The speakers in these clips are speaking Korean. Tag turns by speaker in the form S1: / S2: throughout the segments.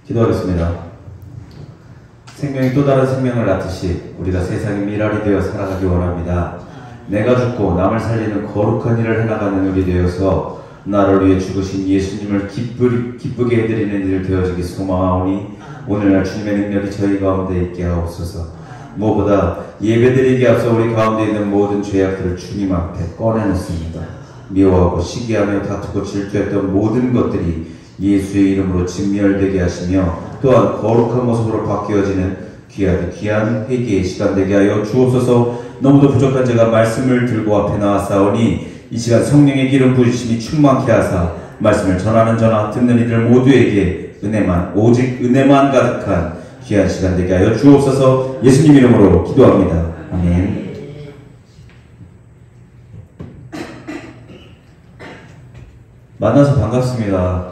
S1: 기도하겠습니다. 생명이 또 다른 생명을 낳듯이 우리가 세상의 미랄이 되어 살아가기 원합니다. 내가 죽고 남을 살리는 거룩한 일을 해나가는 우리 되어서 나를 위해 죽으신 예수님을 기쁘게 해드리는 일 되어지기 소망하오니 오늘날 주님의 능력이 저희 가운데 있게 하옵소서. 무엇보다 예배드리기에 앞서 우리 가운데 있는 모든 죄악들을 주님 앞에 꺼내놓습니다. 미워하고 시기하며 다투고 질투했던 모든 것들이 예수의 이름으로 진멸되게 하시며 또한 거룩한 모습으로 바뀌어지는 귀한 회개의 시간 되게 하여 주옵소서. 너무도 부족한 제가 말씀을 들고 앞에 나왔사오니 이 시간 성령의 기름 부으심이 충만케 하사 말씀을 전하는 저나 듣는 이들 모두에게 오직 은혜만 가득한 귀한 시간 되게 하여 주옵소서. 예수님 이름으로 기도합니다. 아멘. 만나서 반갑습니다.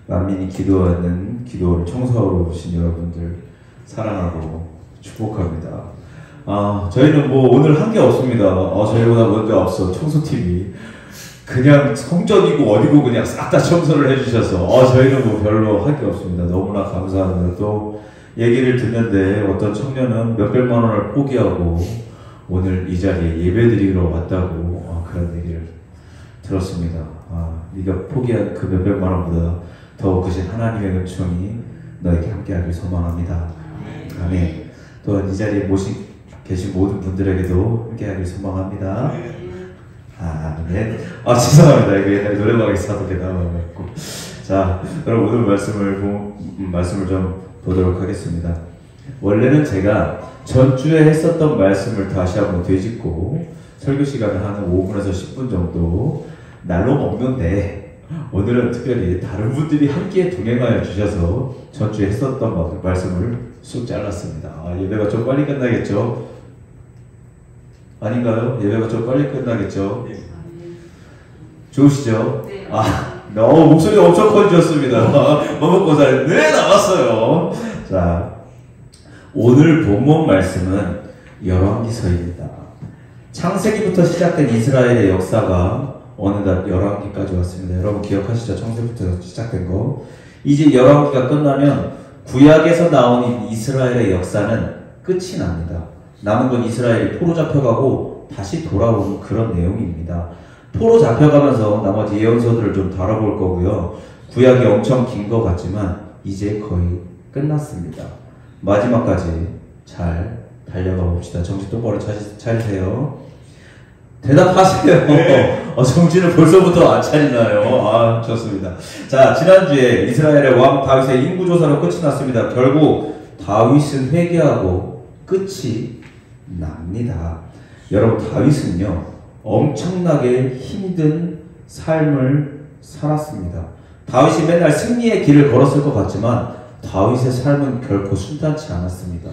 S1: 만민이 기도하는 기도를 청소하러 오신 여러분들 사랑하고 축복합니다. 저희는 오늘 한 게 없습니다. 저희보다 먼저 앞서 청소팀이 그냥 성전이고 어디고 그냥 싹 다 청소를 해주셔서 저희는 별로 할 게 없습니다. 너무나 감사합니다. 또 얘기를 듣는데 어떤 청년은 몇백만 원을 포기하고 오늘 이 자리에 예배드리러 왔다고 그런 얘기를 들었습니다. 네가 포기한 그 몇백만 원보다 더 크신 하나님의 은총이 너에게 함께하길 소망합니다. 아멘. 또한 이 자리에 계신 모든 분들에게도 함께하길 소망합니다. 아멘. 죄송합니다. 이거 옛날에 노래방에서 하던 게 나와가지고. 자, 여러분 오늘 말씀을 좀 보도록 하겠습니다. 원래는 제가 전주에 했었던 말씀을 다시 한번 되짚고 설교 시간을 한 5분에서 10분 정도 날로 먹는데 오늘은 특별히 다른 분들이 함께 동행하여 주셔서 전주에 했었던 말씀을 쑥 잘랐습니다. 예배가 좀 빨리 끝나겠죠? 아닌가요? 예배가 좀 빨리 끝나겠죠? 좋으시죠? 네. 목소리가 엄청 커지셨습니다. 머뭇고살 네 나왔어요. 자, 오늘 본문 말씀은 열왕기서입니다. 창세기부터 시작된 이스라엘의 역사가 어느덧 열왕기까지 왔습니다. 여러분 기억하시죠? 창세기부터 시작된 거. 이제 열왕기가 끝나면 구약에서 나온 이스라엘의 역사는 끝이 납니다. 남은 건 이스라엘이 포로 잡혀가고 다시 돌아오는 그런 내용입니다. 포로 잡혀가면서 나머지 예언서들을 좀 다뤄볼 거고요. 구약이 엄청 긴 것 같지만 이제 거의 끝났습니다. 마지막까지 잘 달려가 봅시다. 정신 똑바로 차리세요. 대답하세요. 정신을 벌써부터 안 차리나요? 좋습니다. 자, 지난주에 이스라엘의 왕 다윗의 인구조사로 끝이 났습니다. 결국 다윗은 회개하고 끝이 납니다. 여러분, 다윗은요 엄청나게 힘든 삶을 살았습니다. 다윗이 맨날 승리의 길을 걸었을 것 같지만 다윗의 삶은 결코 순탄치 않았습니다.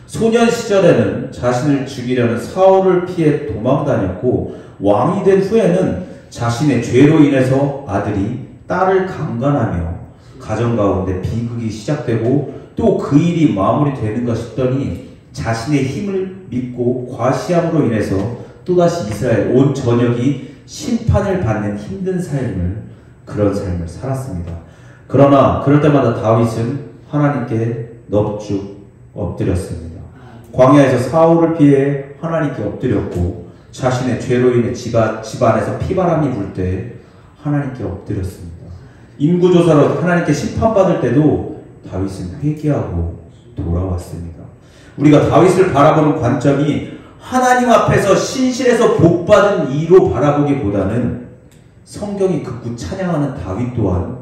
S1: 소년 시절에는 자신을 죽이려는 사울을 피해 도망다녔고 왕이 된 후에는 자신의 죄로 인해서 아들이 딸을 강간하며 가정 가운데 비극이 시작되고 또 그 일이 마무리되는가 싶더니 자신의 힘을 믿고 과시함으로 인해서 또다시 이스라엘 온 전역이 심판을 받는 힘든 그런 삶을 살았습니다. 그러나 그럴 때마다 다윗은 하나님께 넙죽 엎드렸습니다. 광야에서 사울을 피해 하나님께 엎드렸고 자신의 죄로 인해 집안에서 피바람이 불 때 하나님께 엎드렸습니다. 인구조사로 하나님께 심판받을 때도 다윗은 회개하고 돌아왔습니다. 우리가 다윗을 바라보는 관점이 하나님 앞에서 신실해서 복받은 이로 바라보기보다는 성경이 극구 찬양하는 다윗 또한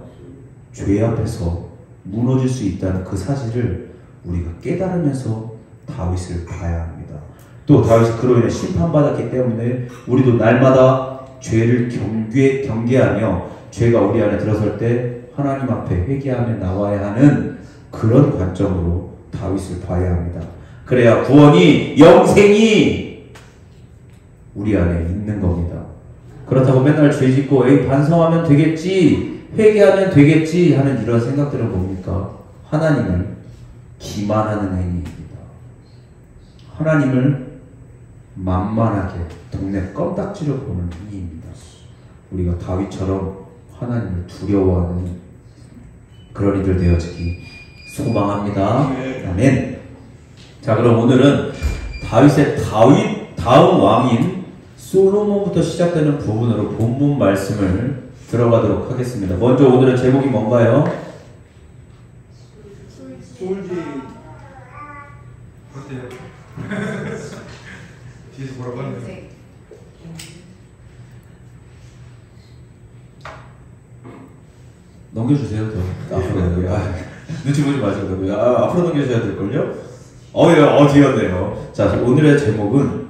S1: 죄 앞에서 무너질 수 있다는 그 사실을 우리가 깨달으면서 다윗을 봐야 합니다. 또 다윗이 그로 인해 심판받았기 때문에 우리도 날마다 죄를 경계하며 죄가 우리 안에 들어설 때 하나님 앞에 회개하며 나와야 하는 그런 관점으로 다윗을 봐야 합니다. 그래야 구원이 영생이 우리 안에 있는 겁니다. 그렇다고 맨날 죄짓고 반성하면 되겠지, 회개하면 되겠지 하는 이런 생각들은 뭡니까? 하나님을 기만하는 행위입니다. 하나님을 만만하게 동네 껌딱지로 보는 행위입니다. 우리가 다윗처럼 하나님을 두려워하는 그런 이들 되어지기 소망합니다. 아멘. 자, 그럼 오늘은 다윗 다음 왕인 솔로몬부터 시작되는 부분으로 본문 말씀을 들어가도록 하겠습니다. 먼저 오늘의 제목이 뭔가요?
S2: 솔지. 어때요? 뒤에서 뭐라고 하는데?
S1: 넘겨주세요. 더 앞으로. 눈치 보지 마시고 앞으로 넘겨주셔야 될걸요? 예, 뒤였네요. 자, 오늘의 제목은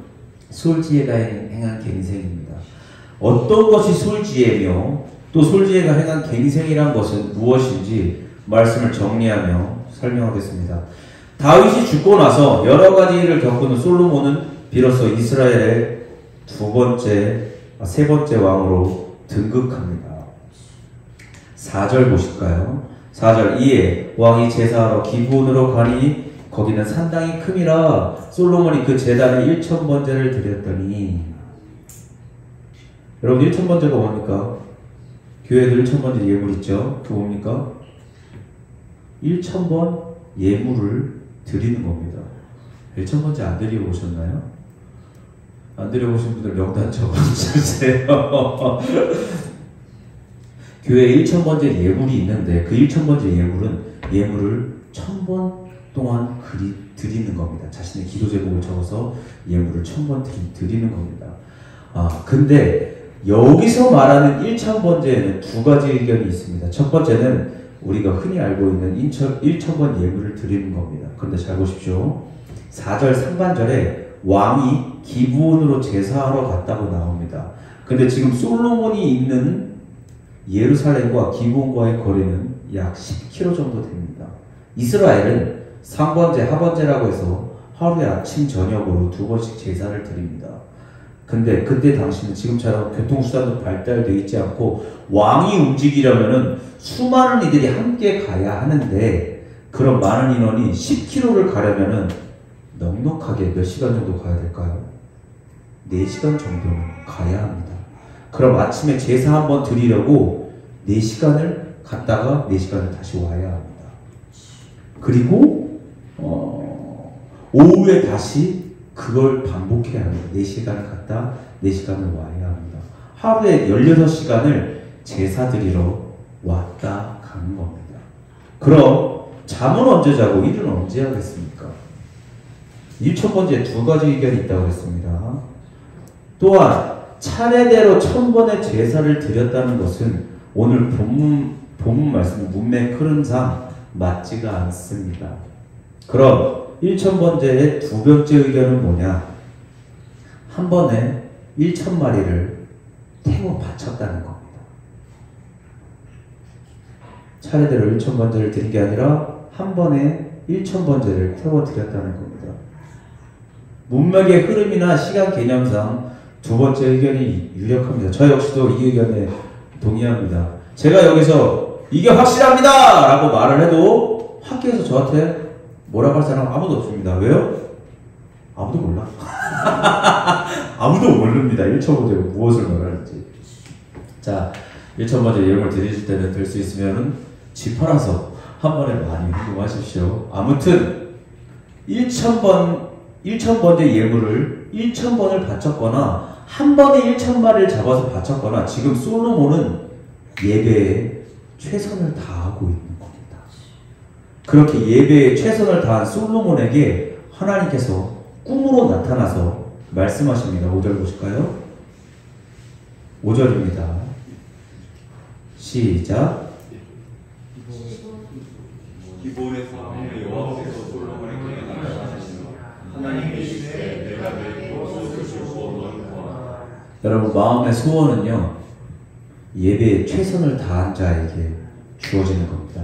S1: 솔지혜가 행한 갱생입니다. 어떤 것이 솔지혜며 또 솔지혜가 행한 갱생이란 것은 무엇인지 말씀을 정리하며 설명하겠습니다. 다윗이 죽고 나서 여러 가지 일을 겪은 솔로몬은 비로소 이스라엘의 세 번째 왕으로 등극합니다. 4절 보실까요? 4절 이에 왕이 제사하러 기브온으로 가니 거기는 산당이 큼이라 솔로몬이 그 제단에 1000번제를 드렸더니 여러분 1000번제가 뭡니까? 교회도 1000번제 예물 있죠? 그거 뭡니까? 1000번 예물을 드리는 겁니다. 1000번째 안 드리고 오셨나요? 안 드리고 오신 분들 명단 적어주세요. 교회에 1000번째 예물이 있는데 그 1000번째 예물을 1000번 동안 드리는 겁니다. 자신의 기도 제목을 적어서 예물을 1000번 드리는 겁니다. 근데 여기서 말하는 1000번째에는 두 가지 의견이 있습니다. 첫 번째는 우리가 흔히 알고 있는 1000번 예물을 드리는 겁니다. 그런데 잘 보십시오. 4절 상반절에 왕이 기브온으로 제사하러 갔다고 나옵니다. 근데 지금 솔로몬이 있는 예루살렘과 기브온과의 거리는 약 10km 정도 됩니다. 이스라엘은 상번제, 하번제라고 해서 하루에 아침, 저녁으로 2번씩 제사를 드립니다. 근데 그때 당시는 지금처럼 교통수단도 발달되어 있지 않고 왕이 움직이려면은 수많은 이들이 함께 가야 하는데 그런 많은 인원이 10km를 가려면은 넉넉하게 몇 시간 정도 가야 될까요? 4시간 정도는 가야 합니다. 그럼 아침에 제사 한번 드리려고 4시간을 갔다가 4시간을 다시 와야 합니다. 그리고 오후에 다시 그걸 반복해야 합니다. 4시간을 갔다 4시간을 와야 합니다. 하루에 16시간을 제사 드리러 왔다 가는 겁니다. 그럼 잠은 언제 자고 일은 언제 하겠습니까? 1000번째 두 가지 의견이 있다고 했습니다. 또한 차례대로 1000번의 제사를 드렸다는 것은 오늘 본문 말씀 문맥 흐름상 맞지가 않습니다. 그럼 1000번째의 두 번째 의견은 뭐냐? 한 번에 1000마리를 태워 바쳤다는 겁니다. 차례대로 1000번째를 드린 게 아니라 한 번에 1000번째를 태워 드렸다는 겁니다. 문맥의 흐름이나 시간 개념상 두 번째 의견이 유력합니다. 저 역시도 이 의견에 동의합니다. 제가 여기서 이게 확실합니다! 라고 말을 해도 학교에서 저한테 뭐라고 할 사람 아무도 없습니다. 왜요? 아무도 몰라. 아무도 모릅니다. 1,000번째 무엇을 말하는지. 자, 1,000번째 예물을 드리실 때는 될 수 있으면 집 팔아서 한 번에 많이 헌금하십시오. 아무튼 1000번째 예물을 1000번을 바쳤거나 한 번에 1000마리를 잡아서 바쳤거나 지금 솔로몬은 예배에 최선을 다하고 있는 겁니다. 그렇게 예배에 최선을 다한 솔로몬에게 하나님께서 꿈으로 나타나서 말씀하십니다. 5절 보실까요? 5절입니다. 시작.
S2: 기브온에서 여호와께서 솔로몬에게 말씀하시니라. 하나님의 이르시되 내가 너에게 소원을 주고 너를 구하라.
S1: 여러분 마음의 소원은요 예배에 최선을 다한 자에게 주어지는 겁니다.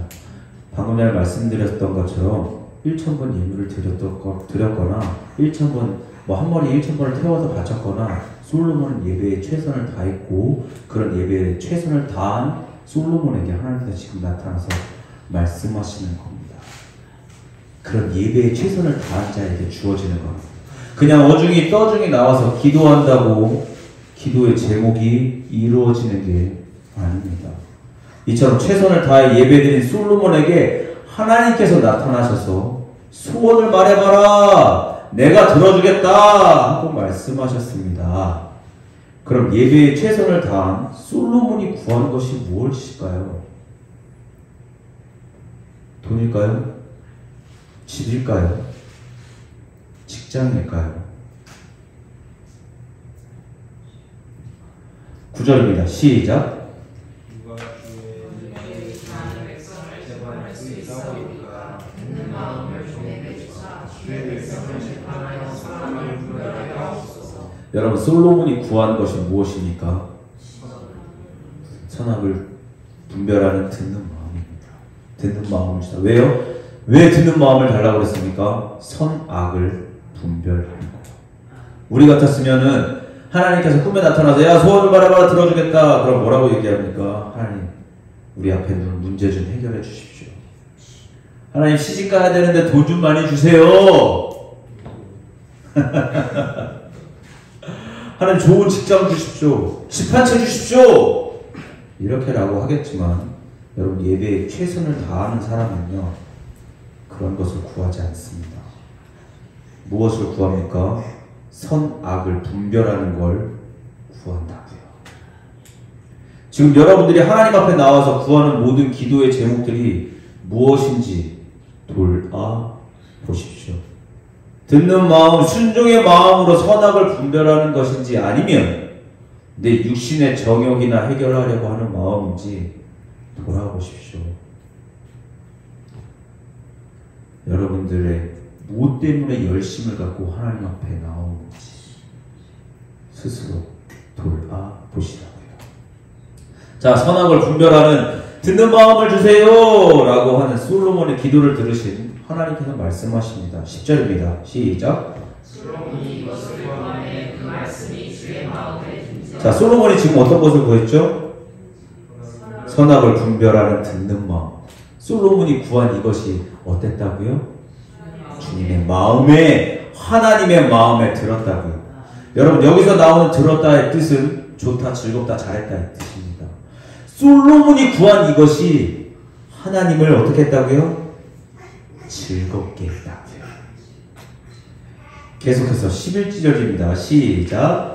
S1: 방금 전에 말씀드렸던 것처럼 1000번 예물을 드렸거나 1000번 한 머리 1000번을 태워서 바쳤거나 솔로몬은 예배에 최선을 다했고 그런 예배에 최선을 다한 솔로몬에게 하나님께서 지금 나타나서 말씀하시는 겁니다. 그런 예배에 최선을 다한 자에게 주어지는 겁니다. 그냥 어중이 떠중이 나와서 기도한다고 기도의 제목이 이루어지는 게 아닙니다. 이처럼 최선을 다해 예배드린 솔로몬에게 하나님께서 나타나셔서 소원을 말해봐라. 내가 들어주겠다. 하고 말씀하셨습니다. 그럼 예배에 최선을 다한 솔로몬이 구한 것이 무엇일까요? 돈일까요? 집일까요? 직장일까요? 9절입니다. 시작. 여러분, 솔로몬이 구한 것이 무엇입니까? 선악을 분별하는 듣는 마음입니다. 듣는 마음을 주다. 왜요? 왜 듣는 마음을 달라고 그랬습니까? 선악을 분별하는 거죠. 우리 같았으면은 하나님께서 꿈에 나타나서 야, 소원을 말해봐라, 들어주겠다. 그럼 뭐라고 얘기합니까? 하나님, 우리 앞에 있는 문제 좀 해결해 주십시오. 하나님, 시집 가야 되는데 돈 좀 많이 주세요. 하나님, 좋은 직장 주십시오. 집 한 채 주십시오. 이렇게라고 하겠지만 여러분, 예배에 최선을 다하는 사람은요, 그런 것을 구하지 않습니다. 무엇을 구합니까? 선악을 분별하는 걸 구한다고요. 지금 여러분들이 하나님 앞에 나와서 구하는 모든 기도의 제목들이 무엇인지 돌아보십시오. 듣는 마음, 순종의 마음으로 선악을 분별하는 것인지, 아니면 내 육신의 정욕이나 해결하려고 하는 마음인지 돌아보십시오. 여러분들의 뭐 때문에 열심을 갖고 하나님 앞에 나오는지 스스로 돌아보시라고요. 자, 선악을 분별하는 듣는 마음을 주세요 라고 하는 솔로몬의 기도를 들으신 하나님께서 말씀하십니다. 10절입니다. 시작. 솔로몬이 이것을 구하매 그 말씀이 주의 마음에 든지라. 자, 솔로몬이 지금 어떤 것을 구했죠? 선악을 분별하는 듣는 마음. 솔로몬이 구한 이것이 어땠다고요? 주님의 마음에, 하나님의 마음에 들었다고요. 여러분, 여기서 나오는 들었다의 뜻은 좋다, 즐겁다, 잘했다의 뜻입니다. 솔로몬이 구한 이것이 하나님을 어떻게 했다고요? 즐겁게 했다고요. 계속해서 11절입니다. 시작.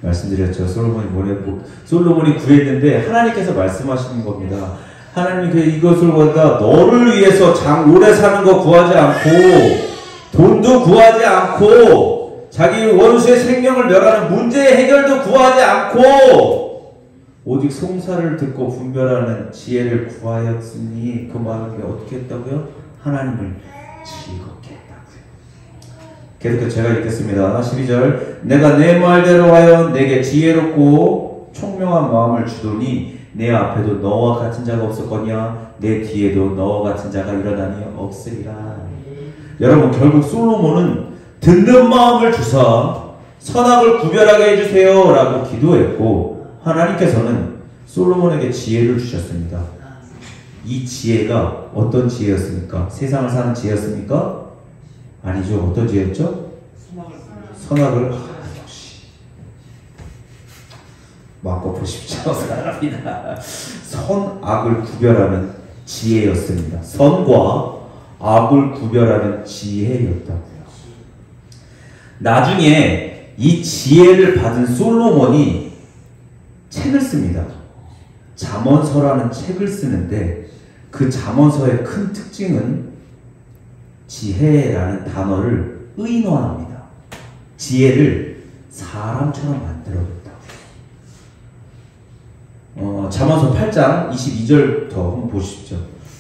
S1: 말씀드렸죠. 솔로몬이 구했는데 하나님께서 말씀하시는 겁니다. 하나님이 이것을 구한다. 너를 위해서 오래 사는 거 구하지 않고, 돈도 구하지 않고, 자기 원수의 생명을 멸하는 문제의 해결도 구하지 않고, 오직 송사를 듣고 분별하는 지혜를 구하였으니, 그 마음이 어떻게 했다고요? 하나님을 즐겁게 했다고요. 계속해서 제가 읽겠습니다. 12절. 내가 내 말대로 하여 내게 지혜롭고 총명한 마음을 주더니 내 앞에도 너와 같은 자가 없었거냐, 내 뒤에도 너와 같은 자가 일어나니 없으리라. 여러분, 결국 솔로몬은 듣는 마음을 주사 선악을 구별하게 해주세요 라고 기도했고, 하나님께서는 솔로몬에게 지혜를 주셨습니다. 이 지혜가 어떤 지혜였습니까? 세상을 사는 지혜였습니까? 아니죠. 어떤 지혜였죠? 선악을 역시 마음껏 보십시오. 사람이다. 선악을 구별하는 지혜였습니다. 선과 악을 구별하는 지혜였다고요. 나중에 이 지혜를 받은 솔로몬이 책을 씁니다. 잠언서라는 책을 쓰는데, 그 잠언서의 큰 특징은 지혜라는 단어를 의인화합니다. 지혜를 사람처럼 만들어둔다고요. 잠언서 8장 22절부터 한번 보십시오.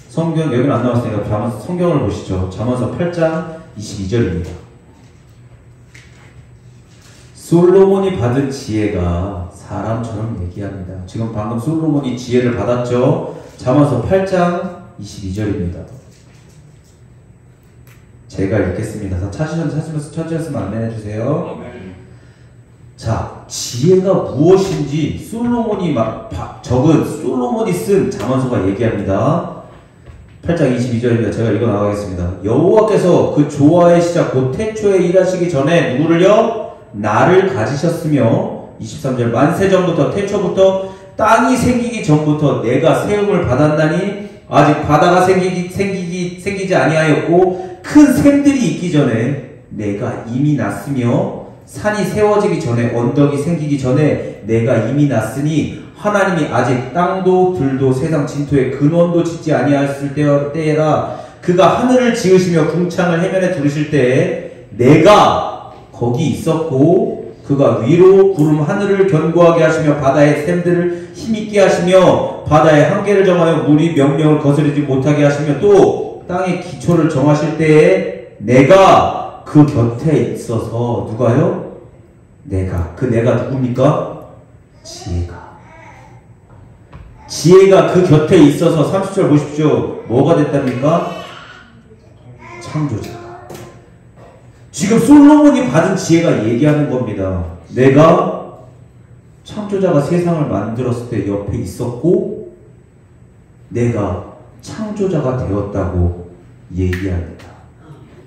S1: 성경, 여기는 안 나왔으니까 성경을 보시죠. 잠언서 8장 22절입니다. 솔로몬이 받은 지혜가 사람처럼 얘기합니다. 지금 방금 솔로몬이 지혜를 받았죠. 잠언서 8장 22절입니다. 제가 읽겠습니다. 다 찾으셨으면 안내해 주세요. 자, 지혜가 무엇인지 솔로몬이 쓴 잠언서가 얘기합니다. 8장 22절입니다. 제가 읽어 나가겠습니다. 여호와께서 그 조화의 시작 곧 태초에 일하시기 전에 누구를요? 나를 가지셨으며 23절 만세 전부터 태초부터 땅이 생기기 전부터 내가 세움을 받았나니 아직 바다가 생기지 아니하였고 큰 샘들이 있기 전에 내가 이미 났으며 산이 세워지기 전에 언덕이 생기기 전에 내가 이미 났으니 하나님이 아직 땅도 들도 세상 진토에 근원도 짓지 아니하였을 때에라. 그가 하늘을 지으시며 궁창을 해면에 두르실 때에 내가 거기 있었고 그가 위로 구름 하늘을 견고하게 하시며 바다의 샘들을 힘있게 하시며 바다의 한계를 정하여 물이 명령을 거스르지 못하게 하시며 또 땅의 기초를 정하실 때에 내가 그 곁에 있어서 누가요? 내가 누굽니까? 지혜가 그 곁에 있어서 30절 보십시오. 뭐가 됐답니까? 창조자가. 지금 솔로몬이 받은 지혜가 얘기하는 겁니다. 내가 창조자가 세상을 만들었을 때 옆에 있었고 내가 창조자가 되었다고 얘기합니다.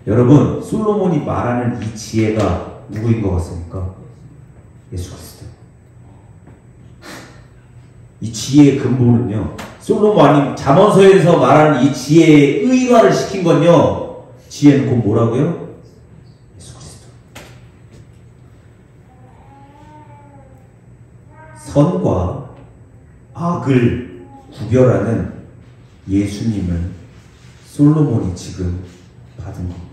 S1: 여러분, 솔로몬이 말하는 이 지혜가 누구인 것 같습니까? 예수 그리스도. 이 지혜의 근본은요, 솔로몬이 잠언서에서 말하는 이 지혜의 의화를 시킨 건요, 지혜는 곧 뭐라고요? 예수 그리스도. 선과 악을 구별하는 예수님을 솔로몬이 지금 받은 겁니다.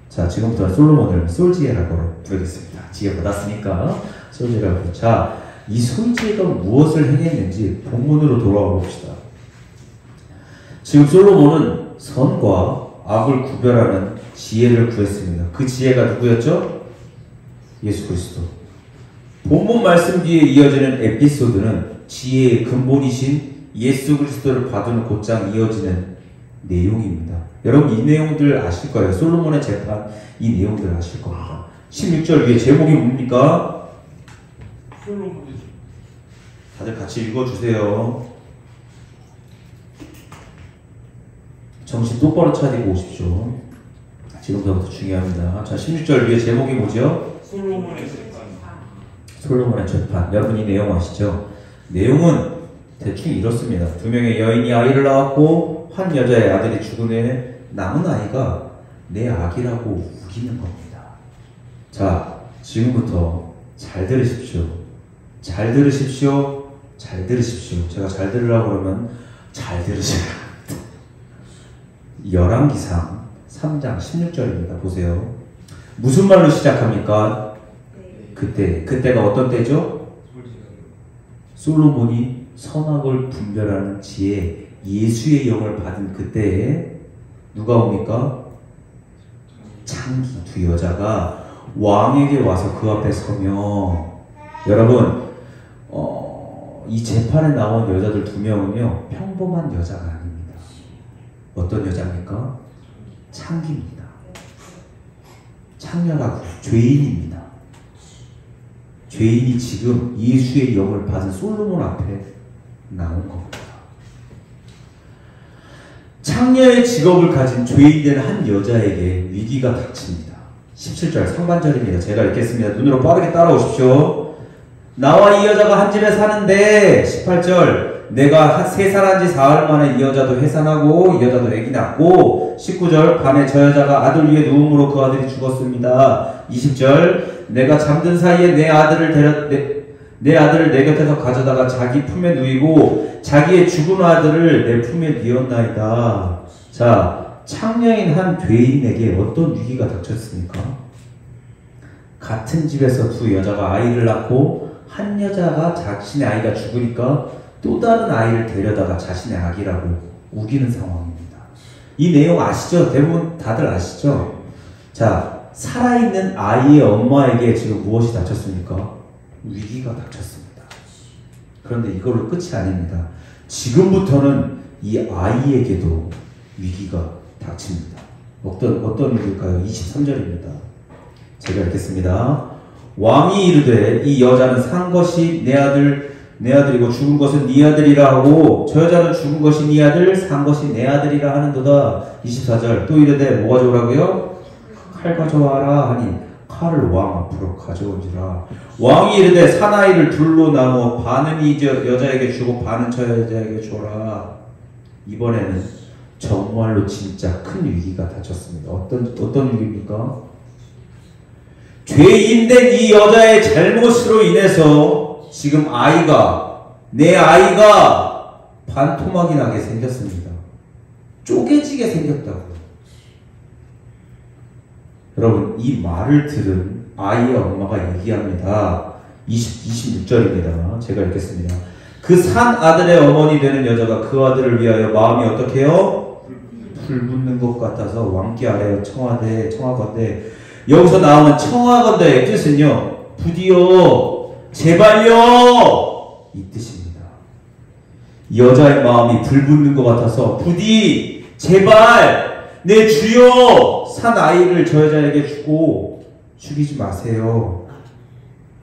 S1: 자, 지금부터 솔로몬을 솔지혜라고 부르겠습니다. 지혜 받았으니까 솔지혜라고. 자, 이 솔지혜가 무엇을 행했는지 본문으로 돌아와 봅시다. 지금 솔로몬은 선과 악을 구별하는 지혜를 구했습니다. 그 지혜가 누구였죠? 예수 그리스도. 본문 말씀 뒤에 이어지는 에피소드는 지혜의 근본이신 예수 그리스도를 받은 곧장 이어지는 내용입니다. 여러분, 이 내용들 아실 거예요. 솔로몬의 재판, 이 내용들 아실 겁니다. 16절 위에 제목이 뭡니까? 다들 같이 읽어주세요. 정신 똑바로 차리고 오십시오. 지금부터 중요합니다. 자, 16절 위에 제목이 뭐죠? 솔로몬의 재판. 여러분, 이 내용 아시죠? 내용은 대충 이렇습니다. 두 명의 여인이 아이를 낳았고 한 여자의 아들이 죽은 후에 남은 아이가 내 아기라고 우기는 겁니다. 자, 지금부터 잘 들으십시오. 잘 들으십시오. 잘 들으십시오. 제가 잘 들으라고 그러면 잘 들으셔야 합니다. 열왕기상 3장 16절입니다. 보세요. 무슨 말로 시작합니까? 그때가 어떤 때죠? 솔로몬이 선악을 분별하는 지혜, 예수의 영을 받은 그때에 누가 옵니까? 창기 두 여자가 왕에게 와서 그 앞에 서며, 여러분, 이 재판에 나온 여자들 두 명은요, 평범한 여자가 아닙니다. 어떤 여자입니까? 창기입니다. 창녀가 죄인입니다. 죄인이 지금 예수의 영을 받은 솔로몬 앞에 나온 겁니다. 창녀의 직업을 가진 죄인된 한 여자에게 위기가 닥칩니다. 17절 상반절입니다. 제가 읽겠습니다. 눈으로 빠르게 따라오십시오. 나와 이 여자가 한 집에 사는데 18절 내가 세살한 지 사흘 만에 이 여자도 해산하고 이 여자도 애기 낳고 19절 밤에 저 여자가 아들 위에 누움으로 그 아들이 죽었습니다. 20절 내가 잠든 사이에 내 아들을 내 곁에서 가져다가 자기 품에 누이고 자기의 죽은 아들을 내 품에 뉘었나이다. 자, 창녀인 한 죄인에게 어떤 위기가 닥쳤습니까? 같은 집에서 두 여자가 아이를 낳고 한 여자가 자신의 아이가 죽으니까 또 다른 아이를 데려다가 자신의 아기라고 우기는 상황입니다. 이 내용 아시죠? 대부분 다들 아시죠? 자, 살아있는 아이의 엄마에게 지금 무엇이 닥쳤습니까? 위기가 닥쳤습니다. 그런데 이걸로 끝이 아닙니다. 지금부터는 이 아이에게도 위기가 닥칩니다. 어떤 일일까요? 23절입니다. 제가 읽겠습니다. 왕이 이르되 이 여자는 산 것이 내 아들이고 죽은 것은 네 아들이라 하고 저 여자는 죽은 것이 네 아들 산 것이 내 아들이라 하는도다. 24절 또 이르되 뭐 가져오라고요? 칼 가져와라 하니 칼을 왕 앞으로 가져온지라. 왕이 이르되 사나이를 둘로 나누어 반은 이 여자에게 주고 반은 저 여자에게 줘라. 이번에는 정말로 진짜 큰 위기가 닥쳤습니다. 어떤 위기입니까? 죄인된 이 여자의 잘못으로 인해서 지금 내 아이가 반토막이 나게 생겼습니다. 쪼개지게 생겼다고요. 여러분, 이 말을 들은 아이의 엄마가 얘기합니다. 26절입니다. 제가 읽겠습니다. 그 산 아들의 어머니 되는 여자가 그 아들을 위하여 마음이 어떻게 해요? 불붙는 것 같아서 왕께 아뢰어 청하건대 여기서 나오는 청하건대의 뜻은요, 부디어 제발요 이 뜻입니다. 여자의 마음이 불붙는 것 같아서 부디 제발 내 주여 산 아이를 저 여자에게 주고 죽이지 마세요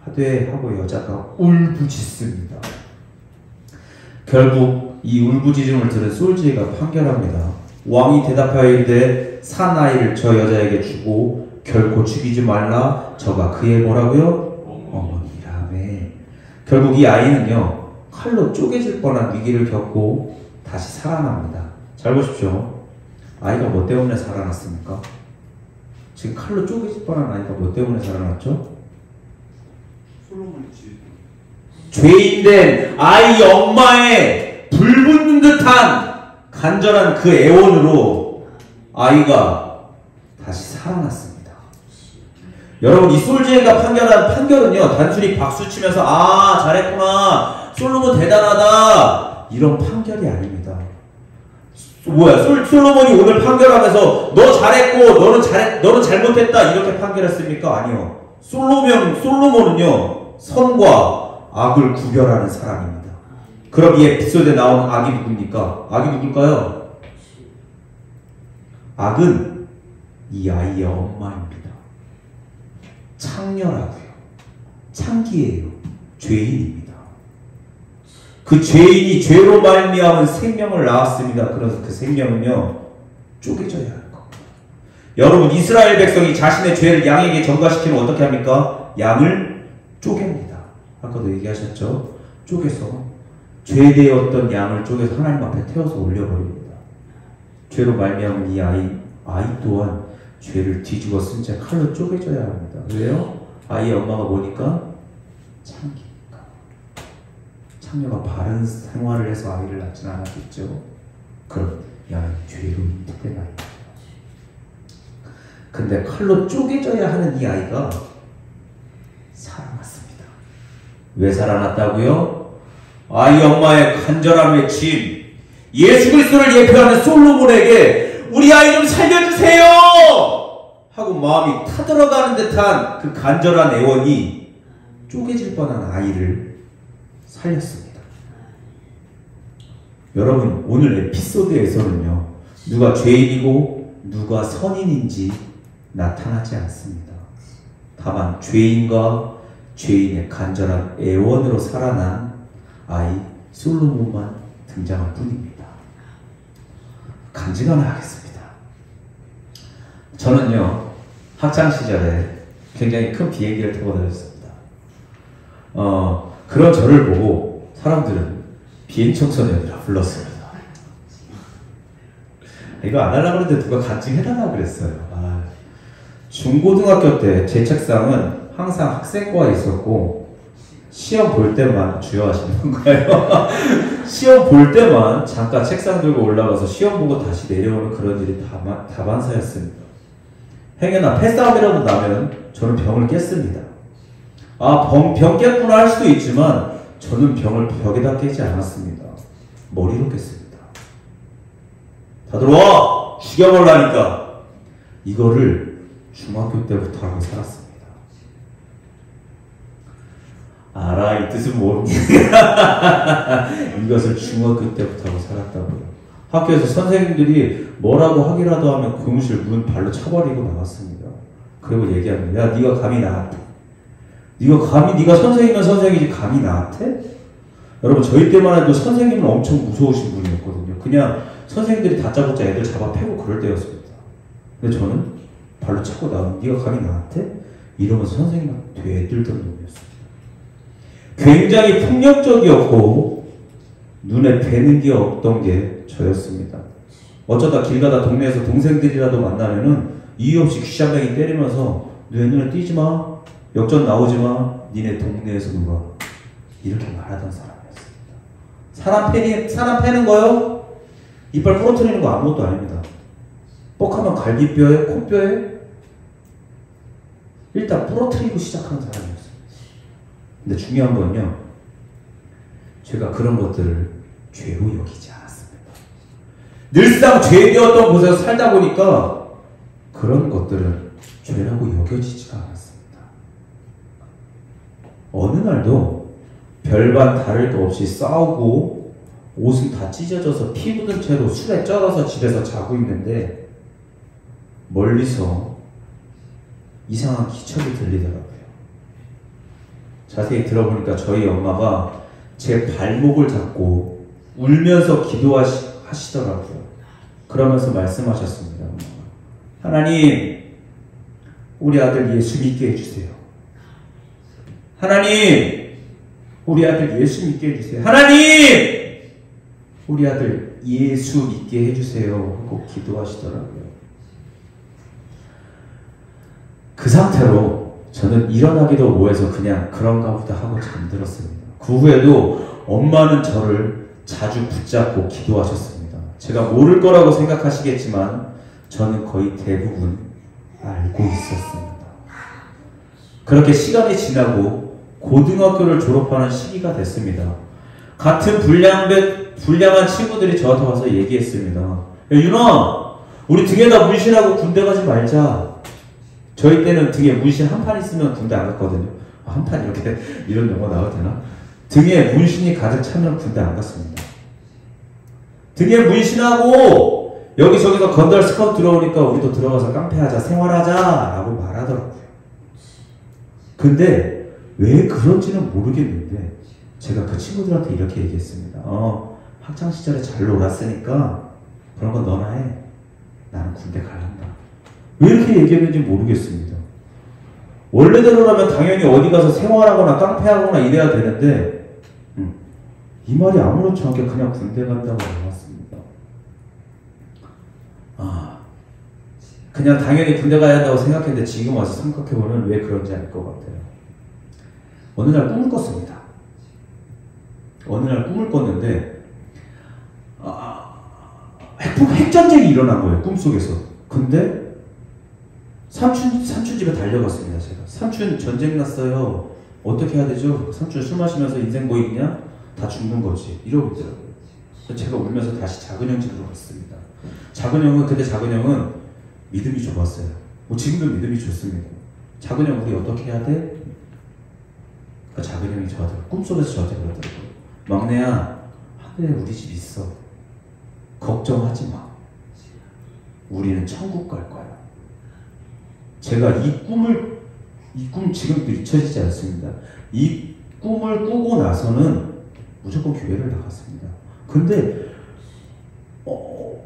S1: 하되 하고 여자가 울부짖습니다. 결국 이 울부짖음을 들은 솔지가 판결합니다. 왕이 대답하여 이르되 산 아이를 저 여자에게 주고 결코 죽이지 말라. 저가 그의 뭐라고요? 어머니라며. 결국 이 아이는요, 칼로 쪼개질 뻔한 위기를 겪고 다시 살아납니다. 잘 보십시오. 아이가 뭐 때문에 살아났습니까? 지금 칼로 쪼개질 뻔한 아이가 뭐 때문에 살아났죠? 죄인된 아이 엄마의 불붙는 듯한 간절한 그 애원으로 아이가 다시 살아났습니다. 여러분, 이 솔지가 판결한 판결은요, 단순히 박수치면서 아 잘했구나 솔로몬 대단하다 이런 판결이 아닙니다. 솔로몬이 오늘 판결하면서 너 잘했고 너는 잘못했다 이렇게 판결했습니까? 아니요. 솔로몬은요, 선과 악을 구별하는 사람입니다. 그럼 이 에피소드에 나오는 악이 누굽니까? 악이 누굴까요? 악은 이 아이의 엄마입니다. 창녀라고요. 창기예요. 죄인입니다. 그 죄인이 죄로 말미암은 생명을 낳았습니다. 그래서 그 생명은요, 쪼개져야 하는 겁니다. 여러분, 이스라엘 백성이 자신의 죄를 양에게 전가시키면 어떻게 합니까? 양을 쪼갭니다. 아까도 얘기하셨죠? 쪼개서 죄되었던 양을 쪼개서 하나님 앞에 태워서 올려버립니다. 죄로 말미암은 이 아이 또한 죄를 뒤집어 쓴 채 칼로 쪼개져야 합니다. 왜요? 아이의 엄마가 뭐니까? 창기니까. 창녀가 바른 생활을 해서 아이를 낳지는 않았겠죠. 그럼 이 아이는 죄로 잉태된 아이입니다. 근데 칼로 쪼개져야 하는 이 아이가 살아났습니다. 왜 살아났다고요? 아이 엄마의 간절함의 짐, 예수 그리스도를 예표하는 솔로몬에게 우리 아이 좀 살려주세요! 하고 마음이 타들어가는 듯한 그 간절한 애원이 쪼개질 뻔한 아이를 살렸습니다. 여러분, 오늘 에피소드에서는요, 누가 죄인이고 누가 선인인지 나타나지 않습니다. 다만 죄인과 죄인의 간절한 애원으로 살아난 아이 솔로몬만 등장할 뿐입니다. 간증하나 하겠습니다. 저는요, 학창시절에 굉장히 큰 비행기를 타고 다녔습니다. 그런 저를 보고 사람들은 비행청소년이라 불렀습니다. 이거 안 하려고 했는데 누가 간증해달라고 그랬어요. 중고등학교 때 제 책상은 항상 학생과에 있었고, 시험 볼 때만 주요하시는 건가요? 시험 볼 때만 잠깐 책상 들고 올라가서 시험 보고 다시 내려오는 그런 일이 다반사였습니다. 행여나 패싸움이라도 나면 저는 병을 깼습니다. 병 깼구나 할 수도 있지만 저는 병을 벽에다 깨지 않았습니다. 머리로 깼습니다. 다들 와! 죽여버리라니까! 이거를 중학교 때부터 하고 살았습니다. 알아, 이 뜻은 모릅니다. 이것을 중학교 때부터 하고 살았다고요. 학교에서 선생님들이 뭐라고 하기라도 하면 교무실 문 발로 차버리고 나갔습니다. 그리고 얘기합니다. 야, 네가 감히 나한테? 네가 선생이면 선생이지 감히 나한테? 여러분, 저희 때만 해도 선생님은 엄청 무서우신 분이었거든요. 그냥 선생님들이 다짜고짜 애들 잡아 패고 그럴 때였습니다. 근데 저는 발로 차고 나오면 네가 감히 나한테? 이러면서 선생님한테 되들던 놈이었습니다. 굉장히 폭력적이었고 눈에 뵈는 게 없던 게 저였습니다. 어쩌다 길 가다 동네에서 동생들이라도 만나면은 이유 없이 귀샷뱅이 때리면서 내 눈에 띄지 마, 역전 나오지 마, 니네 동네에서 누가 이렇게 말하던 사람이었습니다. 사람 패는 거요? 이빨 부러뜨리는 거 아무것도 아닙니다. 뻑하면 갈비뼈에, 코뼈에 일단 부러뜨리고 시작하는 사람이었습니다. 근데 중요한 건요, 제가 그런 것들을 죄로 여기지 않았습니다. 늘상 죄되었던 곳에서 살다 보니까 그런 것들은 죄라고 여겨지지가 않았습니다. 어느 날도 별반 다를 것 없이 싸우고 옷은 다 찢어져서 피 묻은 채로 술에 쩔어서 집에서 자고 있는데 멀리서 이상한 기척이 들리더라고요. 자세히 들어보니까 저희 엄마가 제 발목을 잡고 울면서 기도하시더라고요. 그러면서 말씀하셨습니다. 하나님, 우리 아들 예수 믿게 해주세요. 하나님, 우리 아들 예수 믿게 해주세요. 하나님, 우리 아들 예수 믿게 해주세요 하고 기도하시더라고요. 그 상태로 저는 일어나기도 뭐해서 그냥 그런가 보다 하고 잠들었습니다. 그 후에도 엄마는 저를 자주 붙잡고 기도하셨습니다. 제가 모를 거라고 생각하시겠지만 저는 거의 대부분 알고 있었습니다. 그렇게 시간이 지나고 고등학교를 졸업하는 시기가 됐습니다. 같은 불량한 친구들이 저한테 와서 얘기했습니다. 야, 윤아, 우리 등에다 문신하고 군대 가지 말자. 저희 때는 등에 문신 한 판 있으면 군대 안 갔거든요. 한 판 이렇게 이런 용어 나와도 되나? 등에 문신이 가득 차면 군대 안 갔습니다. 등에 문신하고 여기저기서 건달 스카우트 들어오니까 우리도 들어가서 깡패하자, 생활하자 라고 말하더라고요. 근데 왜 그런지는 모르겠는데 제가 그 친구들한테 이렇게 얘기했습니다. 학창시절에 잘 놀았으니까 그런 건 너나 해. 나는 군대 갈란다. 왜 이렇게 얘기했는지 모르겠습니다. 원래대로라면 당연히 어디 가서 생활하거나 깡패하거나 이래야 되는데 이 말이 아무렇지 않게 그냥 군대 간다고 나왔습니다. 그냥 당연히 군대 가야 한다고 생각했는데 지금 와서 생각해보면 왜 그런지 알 것 같아요. 어느 날 꿈을 꿨습니다. 어느 날 꿈을 꿨는데 핵전쟁이 일어난 거예요. 꿈속에서. 근데 삼촌 집에 달려갔습니다. 제가. 삼촌 전쟁 났어요. 어떻게 해야 되죠? 삼촌 술 마시면서 인생 뭐 있냐? 다 죽는 거지. 이러고 있더라고요. 제가 울면서 다시 작은 형 집으로 갔습니다. 근데 작은 형은 믿음이 좋았어요. 지금도 믿음이 좋습니다. 작은 형 우리 어떻게 해야 돼? 그러니까 작은 형이 꿈속에서 저한테 그러더라고요. 막내야, 하늘에 우리 집 있어. 걱정하지 마. 우리는 천국 갈 거야. 제가 이 꿈 지금도 잊혀지지 않습니다. 이 꿈을 꾸고 나서는 무조건 교회를 나갔습니다. 근데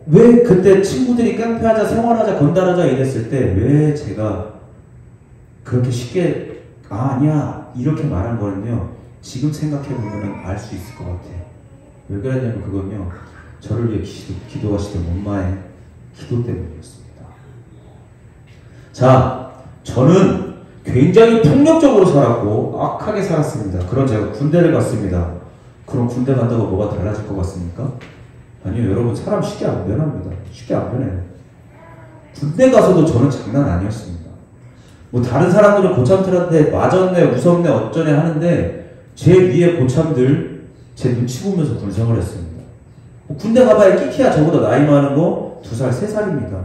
S1: 왜 그때 친구들이 깡패하자, 생활하자, 건달하자 이랬을 때 왜 제가 그렇게 쉽게 아니야 이렇게 말한 거는요, 지금 생각해보면 알 수 있을 것 같아요. 왜 그러냐면 그건요, 저를 위해 기도하시던 엄마의 기도 때문이었습니다. 자, 저는 굉장히 폭력적으로 살았고 악하게 살았습니다. 그런 제가 군대를 갔습니다. 그럼 군대 간다고 뭐가 달라질 것 같습니까? 아니요, 여러분, 사람 쉽게 안 변합니다. 쉽게 안 변해요. 군대 가서도 저는 장난 아니었습니다. 다른 사람들은 고참들한테 맞았네, 무섭네, 어쩌네 하는데 제 위에 고참들 제 눈치 보면서 군생활 했습니다. 군대 가봐야 끼키야 저보다 나이 많은 거 2살, 3살입니다.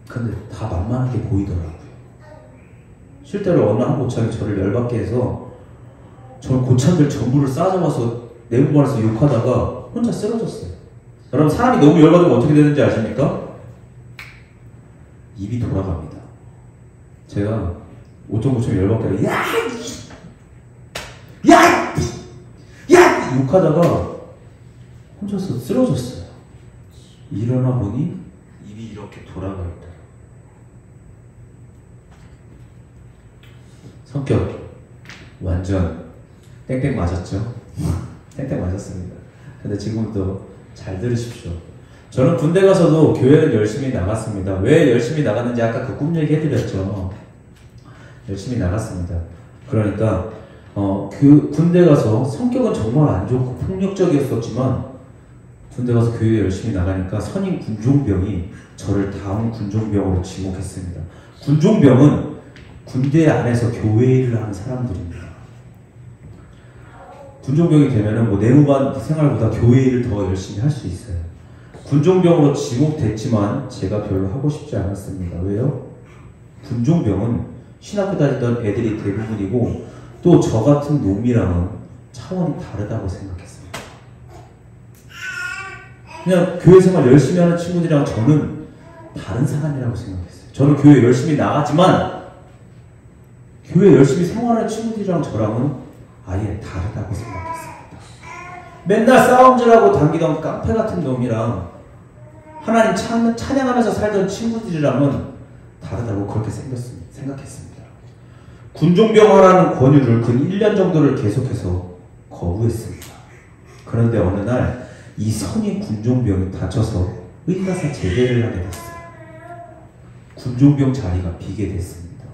S1: 근데 다 만만하게 보이더라고요. 실제로 어느 한 고참이 저를 열받게 해서 저 고참들 전부를 싸잡아서 내부반에서 욕하다가 혼자 쓰러졌어요. 여러분, 사람이 너무 열받으면 어떻게 되는지 아십니까? 입이 돌아갑니다. 제가 5.9점 열받게 야! 야! 야! 욕하다가 혼자서 쓰러졌어요. 일어나 보니 입이 이렇게 돌아가 있다. 성격 완전 땡땡 맞았죠? 땡땡 맞았습니다. 근데 지금도 잘 들으십시오. 저는 군대 가서도 교회는 열심히 나갔습니다. 왜 열심히 나갔는지 아까 그 꿈 얘기 해드렸죠. 열심히 나갔습니다. 그러니까 군대 가서 성격은 정말 안 좋고 폭력적이었었지만 군대 가서 교회 열심히 나가니까 선임 군종병이 저를 다음 군종병으로 지목했습니다. 군종병은 군대 안에서 교회 일을 하는 사람들입니다. 군종병이 되면은 뭐 내무반 생활보다 교회 일을 더 열심히 할 수 있어요. 군종병으로 지목됐지만 제가 별로 하고 싶지 않았습니다. 왜요? 군종병은 신학교 다니던 애들이 대부분이고 또 저 같은 놈이랑은 차원이 다르다고 생각했습니다. 그냥 교회 생활 열심히 하는 친구들이랑 저는 다른 사람이라고 생각했어요. 저는 교회 열심히 나가지만 교회 열심히 생활하는 친구들이랑 저랑은 아예 다르다고 생각했습니다. 맨날 싸움질하고 당기던 깡패 같은 놈이랑 하나님 찬양하면서 살던 친구들이랑은 다르다고 그렇게 생각했습니다. 군종병 하라는 권유를 근 1년 정도를 계속해서 거부했습니다. 그런데 어느 날 이 선임 군종병이 다쳐서 의가사 제대를 하게 됐어요. 군종병 자리가 비게 됐습니다.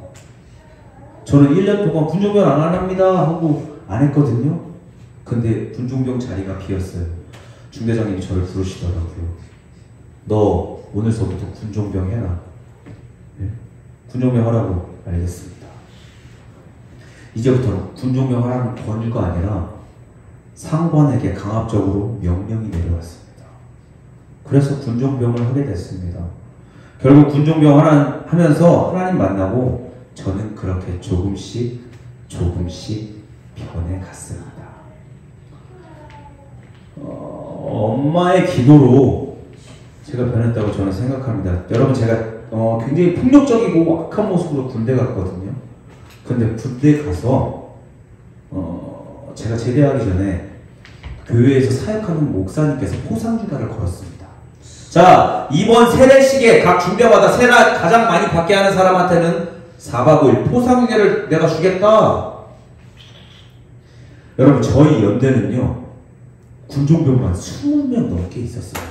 S1: 저는 1년 동안 군종병 안 합니다 하고 안 했거든요. 근데 군종병 자리가 비었어요. 중대장님이 저를 부르시더라고요. 너 오늘서부터 군종병 해라. 네? 군종병 하라고. 알겠습니다. 이제부터는 군종병 하라는 권유가 아니라 상관에게 강압적으로 명령이 내려왔습니다. 그래서 군종병을 하게 됐습니다. 결국 군종병 하면서 하나님 만나고 저는 그렇게 조금씩 변해갔습니다. 엄마의 기도로 제가 변했다고 저는 생각합니다. 여러분 제가 굉장히 폭력적이고 악한 모습으로 군대 갔거든요. 근데 군대 가서 제가 제대하기 전에 교회에서 사역하는 목사님께서 포상휴가를 걸었습니다. 자, 이번 세례식에 각 중대마다 세례 가장 많이 받게 하는 사람한테는 4박 5일 포상휴가를 내가 주겠다. 여러분 저희 연대는요 군종병만 20명 넘게 있었습니다.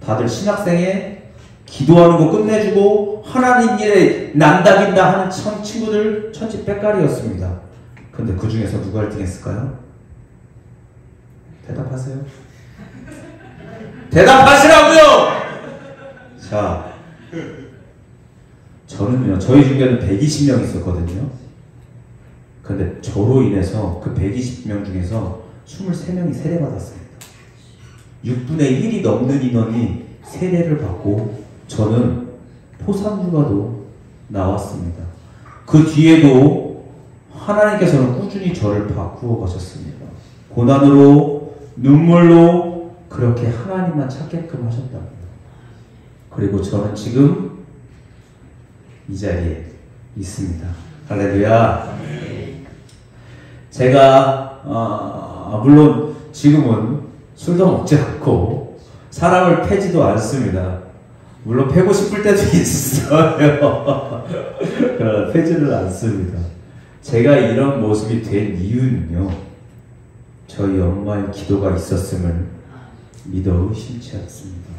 S1: 다들 신학생에 기도하는 거 끝내주고 하나님 일에 난다긴다 하는 친구들 천지 빽깔이었습니다. 근데 그 중에서 누가 1등 했을까요? 대답하세요. 대답하시라고요! 자, 저는요, 저희 중에는 120명 있었거든요. 근데 저로 인해서 그 120명 중에서 23명이 세례받았습니다. 6분의 1이 넘는 인원이 세례를 받고 저는 포상휴가도 나왔습니다. 그 뒤에도 하나님께서는 꾸준히 저를 바꾸어 가셨습니다. 고난으로 눈물로 그렇게 하나님만 찾게끔 하셨답니다. 그리고 저는 지금 이 자리에 있습니다. 할렐루야. 제가 물론 지금은 술도 먹지 않고 사람을 패지도 않습니다. 물론 패고 싶을 때도 있어요. 그러나 패지를 않습니다. 제가 이런 모습이 된 이유는요, 저희 엄마의 기도가 있었음을 믿어 의심치 않습니다.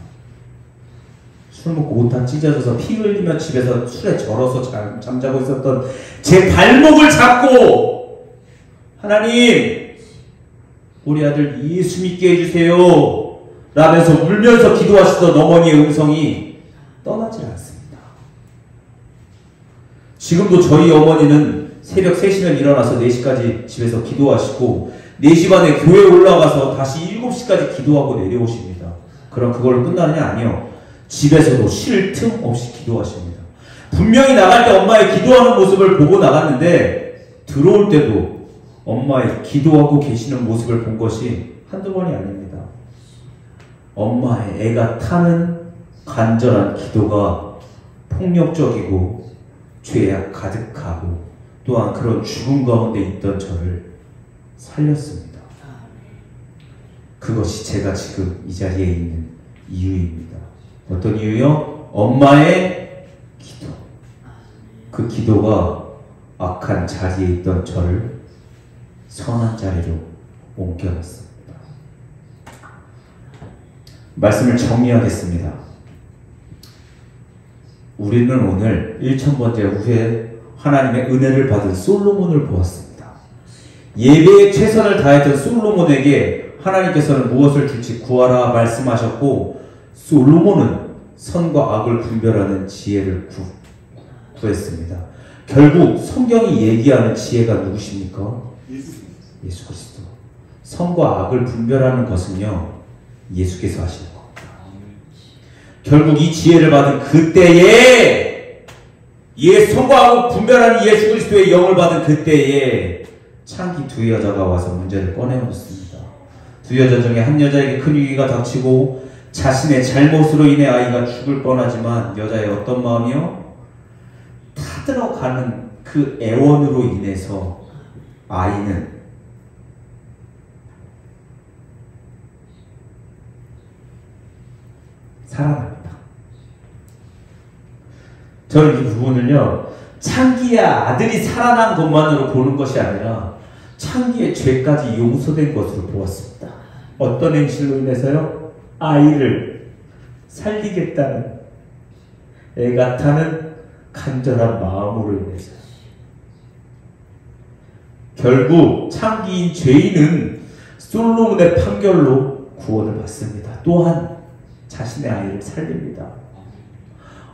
S1: 술 먹고 옷 다 찢어져서 피 흘리며 집에서 술에 절어서 잠자고 있었던 제 발목을 잡고 하나님 우리 아들 예수 믿게 해주세요 라면서 울면서 기도하시던 어머니의 음성이 떠나질 않습니다. 지금도 저희 어머니는 새벽 3시면 일어나서 4시까지 집에서 기도하시고 4시 반에 교회 올라가서 다시 7시까지 기도하고 내려오십니다. 그럼 그걸로 끝나느냐? 아니요. 집에서도 쉴 틈 없이 기도하십니다. 분명히 나갈 때 엄마의 기도하는 모습을 보고 나갔는데 들어올 때도 엄마의 기도하고 계시는 모습을 본 것이 한두 번이 아닙니다. 엄마의 애가 타는 간절한 기도가 폭력적이고 죄악 가득하고 또한 그런 죽음 가운데 있던 저를 살렸습니다. 그것이 제가 지금 이 자리에 있는 이유입니다. 어떤 이유요? 엄마의 기도. 그 기도가 악한 자리에 있던 저를 선한 자리로 옮겨놨습니다. 말씀을 정리하겠습니다. 우리는 오늘 1000번째 후에 하나님의 은혜를 받은 솔로몬을 보았습니다. 예배에 최선을 다했던 솔로몬에게 하나님께서는 무엇을 줄지 구하라 말씀하셨고, 솔로몬은 선과 악을 분별하는 지혜를 구했습니다. 결국 성경이 얘기하는 지혜가 누구십니까? 예수 그리스도. 선과 악을 분별하는 것은요, 예수께서 하시는 겁니다. 결국 이 지혜를 받은 그때에, 선과 악을 분별하는 예수 그리스도의 영을 받은 그때에 창기 두 여자가 와서 문제를 꺼내놓습니다. 두 여자 중에 한 여자에게 큰 위기가 닥치고 자신의 잘못으로 인해 아이가 죽을 뻔하지만 여자의 어떤 마음이요? 타들어가는 그 애원으로 인해서 아이는 살아납니다. 저는 이 부분을요, 창기의 아들이 살아난 것만으로 보는 것이 아니라 창기의 죄까지 용서된 것으로 보았습니다. 어떤 행실로 인해서요? 아이를 살리겠다는 애가 타는 간절한 마음으로 인해서. 결국 창기인 죄인은 솔로몬의 판결로 구원을 받습니다. 또한 자신의 아이를 살립니다.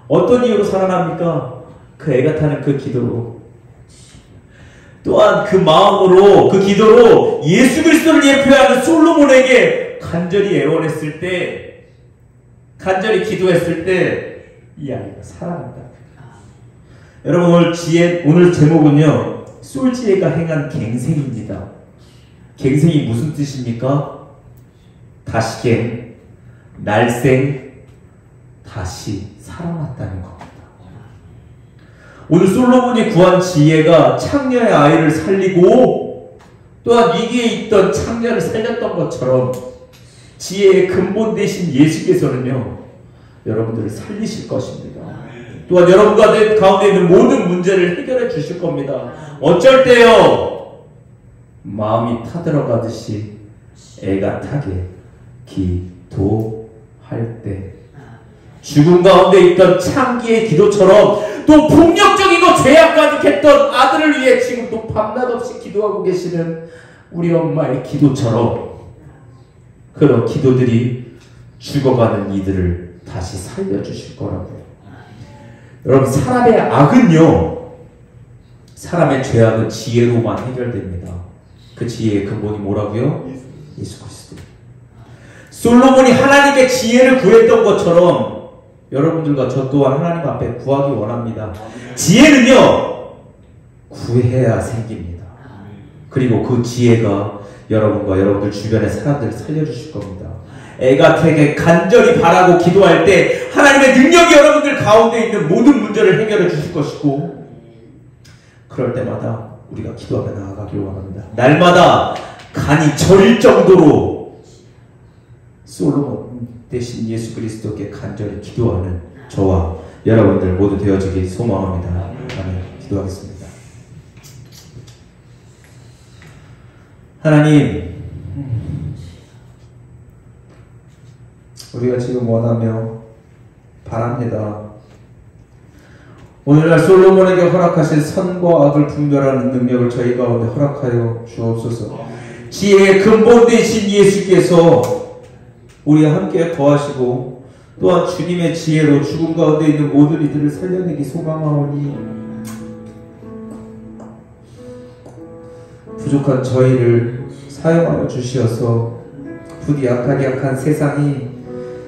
S1: 어떤 이유로 살아납니까? 그 애가 타는 그 기도로. 또한 그 마음으로, 그 기도로 예수 그리스도를 예표하는 솔로몬에게 간절히 애원했을 때, 간절히 기도했을 때 이 아이가 살아난다. 여러분, 오늘 제목은요, 솔지혜가 행한 갱생입니다. 갱생이 무슨 뜻입니까? 다시갱, 날생, 다시 살아났다는 겁니다. 오늘 솔로몬이 구한 지혜가 창녀의 아이를 살리고 또한 위기에 있던 창녀를 살렸던 것처럼 지혜의 근본 되신 예수께서는요, 여러분들을 살리실 것입니다. 또한 여러분 가운데 있는 모든 문제를 해결해 주실 겁니다. 어쩔 때요, 마음이 타들어가듯이 애가 타게 기도할 때, 죽음 가운데 있던 창기의 기도처럼 또 폭력적이고 죄악 가득했던 아들을 위해 지금도 밤낮 없이 기도하고 계시는 우리 엄마의 기도처럼 그런 기도들이 죽어가는 이들을 다시 살려주실 거라고요. 여러분, 사람의 악은요, 사람의 죄악은 지혜로만 해결됩니다. 그 지혜의 근본이 뭐라고요? 예수 그리스도. 솔로몬이 하나님께 지혜를 구했던 것처럼 여러분들과 저 또한 하나님 앞에 구하기 원합니다. 지혜는요, 구해야 생깁니다. 그리고 그 지혜가 여러분과 여러분들 주변의 사람들을 살려주실 겁니다. 애가 되게 간절히 바라고 기도할 때 하나님의 능력이 여러분들 가운데 있는 모든 문제를 해결해 주실 것이고, 그럴 때마다 우리가 기도하며 나아가길 원합니다. 날마다 간이 저릴 정도로 솔로몬 대신 예수 그리스도께 간절히 기도하는 저와 여러분들 모두 되어지길 소망합니다. 아멘. 기도하겠습니다. 하나님, 우리가 지금 원하며 바랍니다. 오늘날 솔로몬에게 허락하신 선과 악을 분별하는 능력을 저희 가운데 허락하여 주옵소서. 지혜의 근본 되신 예수께서 우리와 함께 거하시고 또한 주님의 지혜로 죽음 가운데 있는 모든 이들을 살려내기 소망하오니 부족한 저희를 사용하여 주시어서 부디 약한 세상이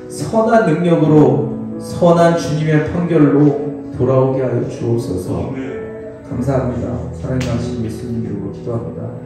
S1: 선한 능력으로 선한 주님의 판결로 돌아오게 하여 주옵소서. 감사합니다. 사랑하신 예수님 이름으로 기도합니다.